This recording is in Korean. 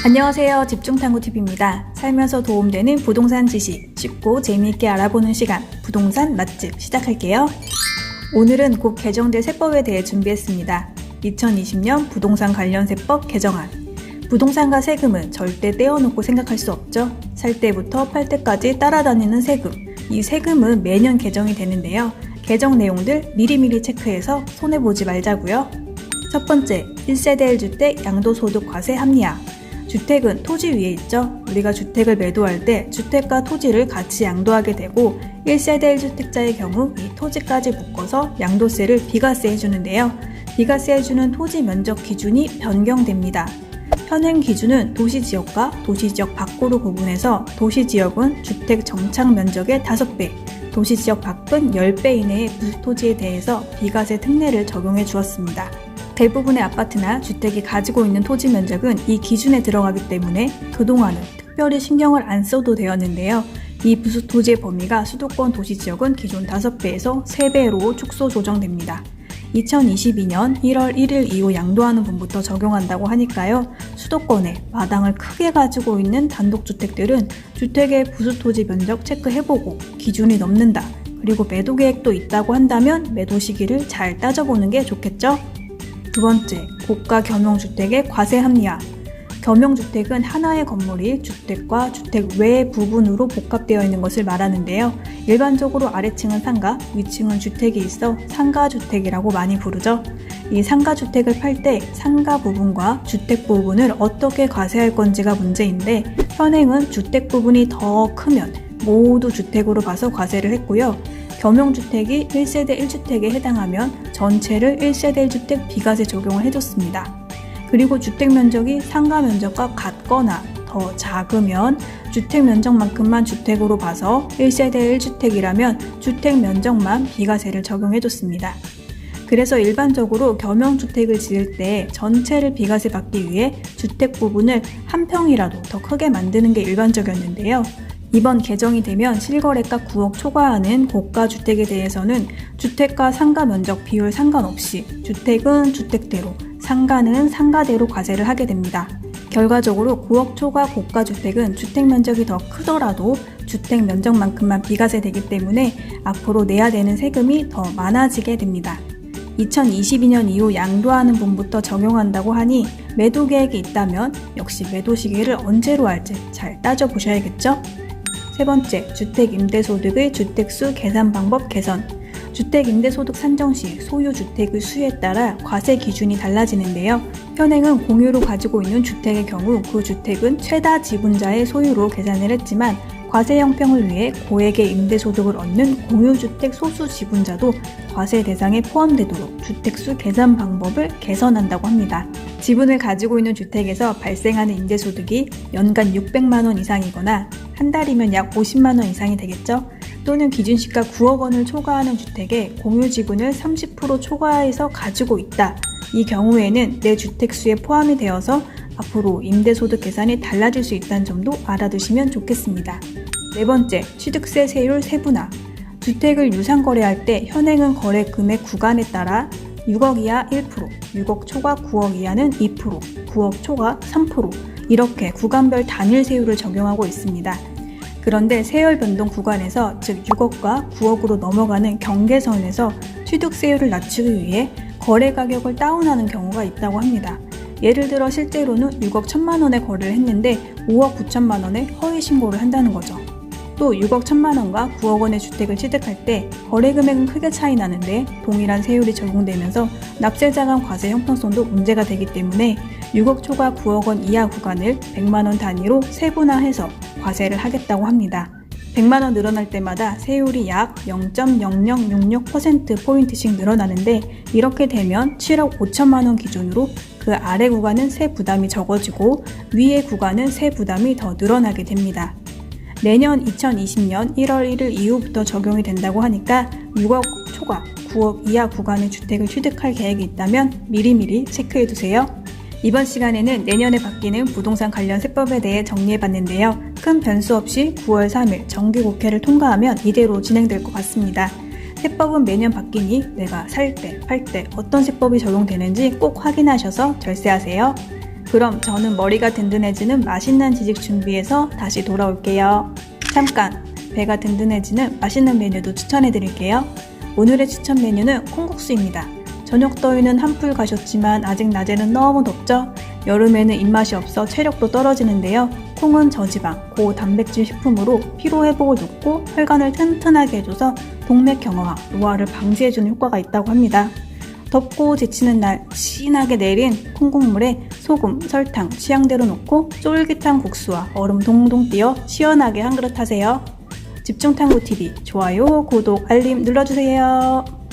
안녕하세요. 집중탐구TV입니다. 살면서 도움되는 부동산 지식 쉽고 재미있게 알아보는 시간 부동산 맛집 시작할게요. 오늘은 곧 개정될 세법에 대해 준비했습니다. 2020년 부동산 관련 세법 개정안. 부동산과 세금은 절대 떼어놓고 생각할 수 없죠. 살 때부터 팔 때까지 따라다니는 세금. 이 세금은 매년 개정이 되는데요. 개정 내용들 미리미리 체크해서 손해보지 말자고요. 첫 번째, 1세대 1주택 양도소득 과세 합리화. 주택은 토지 위에 있죠. 우리가 주택을 매도할 때 주택과 토지를 같이 양도하게 되고 1세대 1주택자의 경우 이 토지까지 묶어서 양도세를 비과세 해주는데요. 비과세 해주는 토지 면적 기준이 변경됩니다. 현행 기준은 도시지역과 도시지역 밖으로 구분해서 도시지역은 주택 정착 면적의 5배, 도시지역 밖은 10배 이내의 부수토지에 대해서 비과세 특례를 적용해 주었습니다. 대부분의 아파트나 주택이 가지고 있는 토지 면적은 이 기준에 들어가기 때문에 그동안은 특별히 신경을 안 써도 되었는데요. 이 부수토지의 범위가 수도권 도시지역은 기존 5배에서 3배로 축소 조정됩니다. 2022년 1월 1일 이후 양도하는 분부터 적용한다고 하니까요. 수도권에 마당을 크게 가지고 있는 단독주택들은 주택의 부수토지 면적 체크해보고 기준이 넘는다. 그리고 매도 계획도 있다고 한다면 매도 시기를 잘 따져보는 게 좋겠죠? 두 번째, 고가 겸용주택의 과세 합리화. 겸용주택은 하나의 건물이 주택과 주택 외 부분으로 복합되어 있는 것을 말하는데요. 일반적으로 아래층은 상가, 위층은 주택이 있어 상가주택이라고 많이 부르죠. 이 상가주택을 팔 때 상가 부분과 주택 부분을 어떻게 과세할 건지가 문제인데 현행은 주택 부분이 더 크면 모두 주택으로 봐서 과세를 했고요. 겸용주택이 1세대 1주택에 해당하면 전체를 1세대 1주택 비과세 적용을 해줬습니다. 그리고 주택 면적이 상가 면적과 같거나 더 작으면 주택 면적만큼만 주택으로 봐서 1세대 1주택이라면 주택 면적만 비과세를 적용해줬습니다. 그래서 일반적으로 겸용주택을 지을 때 전체를 비과세 받기 위해 주택 부분을 한 평이라도 더 크게 만드는 게 일반적이었는데요. 이번 개정이 되면 실거래가 9억 초과하는 고가 주택에 대해서는 주택과 상가 면적 비율 상관없이 주택은 주택대로, 상가는 상가대로 과세를 하게 됩니다. 결과적으로 9억 초과 고가 주택은 주택 면적이 더 크더라도 주택 면적만큼만 비과세 되기 때문에 앞으로 내야 되는 세금이 더 많아지게 됩니다. 2022년 이후 양도하는 분부터 적용한다고 하니 매도 계획이 있다면 역시 매도 시기를 언제로 할지 잘 따져보셔야겠죠? 세 번째, 주택임대소득의 주택수 계산 방법 개선. 주택임대소득 산정 시 소유 주택의 수에 따라 과세 기준이 달라지는데요. 현행은 공유로 가지고 있는 주택의 경우 그 주택은 최다 지분자의 소유로 계산을 했지만 과세 형평을 위해 고액의 임대소득을 얻는 공유주택 소수 지분자도 과세 대상에 포함되도록 주택수 계산 방법을 개선한다고 합니다. 지분을 가지고 있는 주택에서 발생하는 임대소득이 연간 600만 원 이상이거나 한 달이면 약 50만 원 이상이 되겠죠? 또는 기준시가 9억 원을 초과하는 주택에 공유 지분을 30% 초과해서 가지고 있다. 이 경우에는 내 주택수에 포함이 되어서 앞으로 임대소득 계산이 달라질 수 있다는 점도 알아두시면 좋겠습니다. 네 번째, 취득세 세율 세분화. 주택을 유상거래할 때 현행은 거래 금액 구간에 따라 6억 이하 1%, 6억 초과 9억 이하는 2%, 9억 초과 3% 이렇게 구간별 단일 세율을 적용하고 있습니다. 그런데 세율 변동 구간에서 즉 6억과 9억으로 넘어가는 경계선에서 취득세율을 낮추기 위해 거래 가격을 다운하는 경우가 있다고 합니다. 예를 들어 실제로는 6억 1천만 원에 거래를 했는데 5억 9천만 원에 허위 신고를 한다는 거죠. 또 6억 1천만 원과 9억 원의 주택을 취득할 때 거래 금액은 크게 차이 나는데 동일한 세율이 적용되면서 납세자 간 과세 형평성도 문제가 되기 때문에 6억 초과 9억 원 이하 구간을 100만 원 단위로 세분화해서 과세를 하겠다고 합니다. 100만 원 늘어날 때마다 세율이 약 0.0066%포인트씩 늘어나는데 이렇게 되면 7억 5천만 원 기준으로 그 아래 구간은 세 부담이 적어지고 위에 구간은 세 부담이 더 늘어나게 됩니다. 내년 2020년 1월 1일 이후부터 적용이 된다고 하니까 6억 초과 9억 이하 구간의 주택을 취득할 계획이 있다면 미리미리 체크해두세요. 이번 시간에는 내년에 바뀌는 부동산 관련 세법에 대해 정리해봤는데요. 큰 변수 없이 9월 3일 정기국회를 통과하면 이대로 진행될 것 같습니다. 세법은 매년 바뀌니 내가 살 때, 팔 때 어떤 세법이 적용되는지 꼭 확인하셔서 절세하세요. 그럼 저는 머리가 든든해지는 맛있는 지식 준비해서 다시 돌아올게요. 잠깐! 배가 든든해지는 맛있는 메뉴도 추천해드릴게요. 오늘의 추천 메뉴는 콩국수입니다. 저녁 더위는 한풀 가셨지만 아직 낮에는 너무 덥죠? 여름에는 입맛이 없어 체력도 떨어지는데요. 콩은 저지방, 고단백질 식품으로 피로회복을 돕고 혈관을 튼튼하게 해줘서 동맥 경화와 노화를 방지해주는 효과가 있다고 합니다. 덥고 지치는 날 진하게 내린 콩국물에 소금, 설탕 취향대로 넣고 쫄깃한 국수와 얼음 동동 띄어 시원하게 한 그릇 하세요. 집중탐구TV 좋아요, 구독, 알림 눌러주세요.